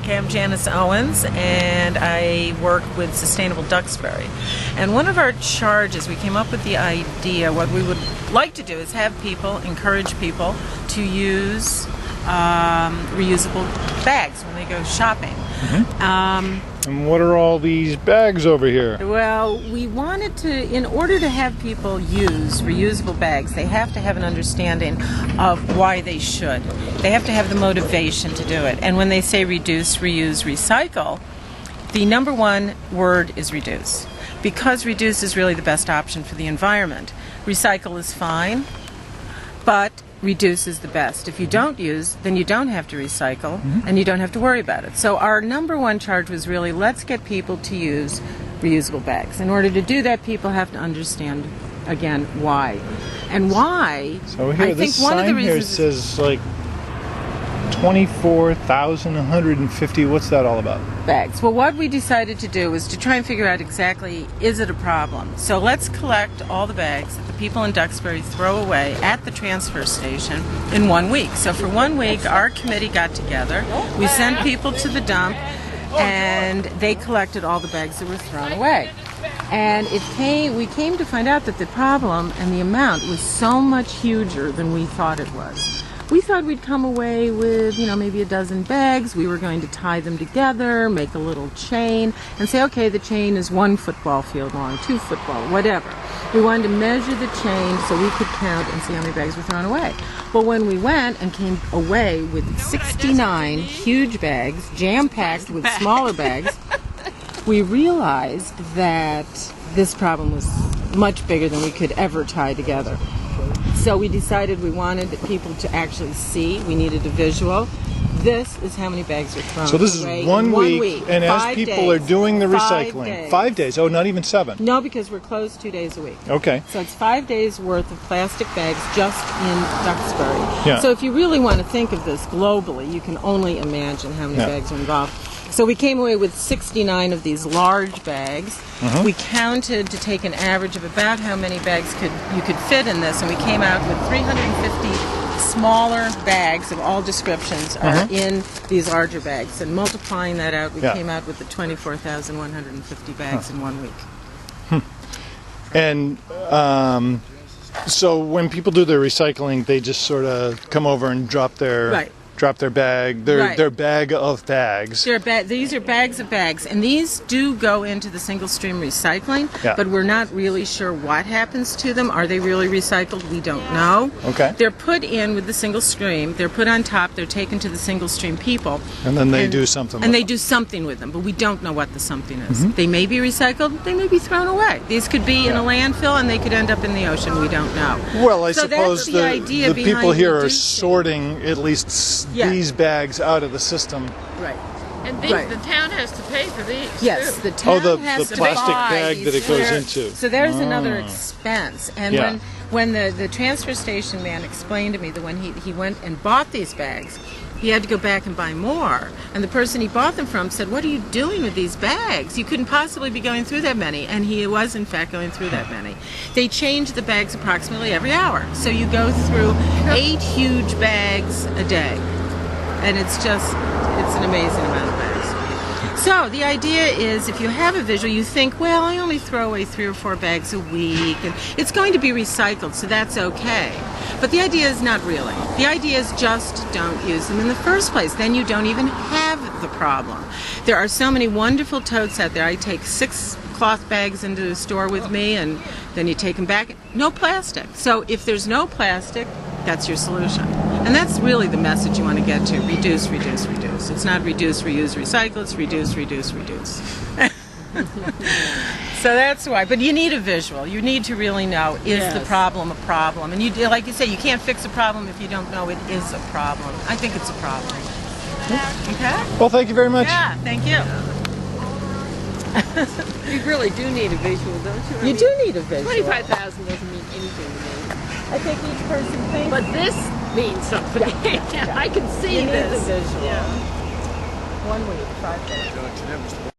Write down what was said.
Okay, I'm JaniceOwens, and I work with Sustainable Duxbury. And one of our charges, we came up with the idea, what we would like to do is have people, encourage people to use reusable bags when they go shopping. And what are all these bags over here? Well, we wanted to, in order to have people use reusable bags, they have to have an understanding of why they should. They have to have the motivation to do it. And when they say reduce, reuse, recycle, the number one word is reduce. Because reduce is really the best option for the environment. Recycle is fine, but reduce is the best. If you don't use, then you don't have to recycle, and you don't have to worry about it. So our number one charge was really, let's get people to use reusable bags. In order to do that, people have to understand, again, why. And why, So here, I this think one of the sign here reasons says like 24,150. What's that all about? bags. Well, what we decided to do was to try and figure out exactly, is it a problem? So let's collect all the bags that the people in Duxbury throw away at the transfer station in 1 week. So for 1 week, our committee got together, we sent people to the dump, and they collected all the bags that were thrown away. And we came to find out that the problem and the amount was so much huger than we thought it was. We thought we'd come away with, maybe a dozen bags. We were going to tie them together, make a little chain, and say, okay, the chain is 1 football field long, 2 football, whatever. We wanted to measure the chain so we could count and see how many bags were thrown away. But when we went and came away with 69 huge bags, jam-packed with smaller bags, we realized that this problem was much bigger than we could ever tie together. So we decided we wanted people to actually see. We needed a visual. This is how many bags are thrown away. So this is one week, and as people are doing the recycling, 5 days. Oh, not even 7. No, because we're closed 2 days a week. Okay. So it's 5 days worth of plastic bags just in Duxbury. Yeah. So if you really want to think of this globally, you can only imagine how many bags are involved. So we came away with 69 of these large bags. We counted to take an average of about how many bags you could fit in this, and we came out with 350 smaller bags of all descriptions are in these larger bags. And multiplying that out, we came out with the 24,150 bags in 1 week. And so when people do their recycling, they just sort of come over and drop their bag, their bag of bags. These are bags of bags, and these do go into the single stream recycling, but we're not really sure what happens to them. Are they really recycled? We don't know. Okay. They're put in with the single stream, they're put on top, they're taken to the single stream people. And then they do something with them. And they do something with them, but we don't know what the something is. They may be recycled, they may be thrown away. These could be in a landfill, and they could end up in the ocean, we don't know. Well, I suppose the people here are sorting at least these bags out of the system. Right. And the town has to pay for these. Yes, too. the town has the to plastic buy bag these that it goes into. So there's another expense. And when the transfer station man explained to me that when he went and bought these bags, he had to go back and buy more. And the person he bought them from said, what are you doing with these bags? You couldn't possibly be going through that many. And he was, in fact, going through that many. They change the bags approximately every hour. So you go through 8 huge bags a day. And it's an amazing amount of bags. So the idea is, if you have a visual, you think, well, I only throw away 3 or 4 bags a week, and it's going to be recycled, so that's okay. But the idea is not really. The idea is just don't use them in the first place. Then you don't even have the problem. There are so many wonderful totes out there. I take 6 cloth bags into the store with me, and then you take them back. No plastic. So if there's no plastic, that's your solution. And that's really the message you want to get to. Reduce, reduce, reduce. It's not reduce, reuse, recycle. It's reduce, reduce, reduce. So that's why. But you need a visual. You need to really know, is the problem a problem? And like you say, you can't fix a problem if you don't know it is a problem. I think it's a problem. Okay? Well, thank you very much. Yeah, thank you. You really do need a visual, don't you? You do need a visual. 25,000 doesn't mean anything to me. I think each person thinks. But this means something. I can see you this. Need the visual. 1 week, 5 days.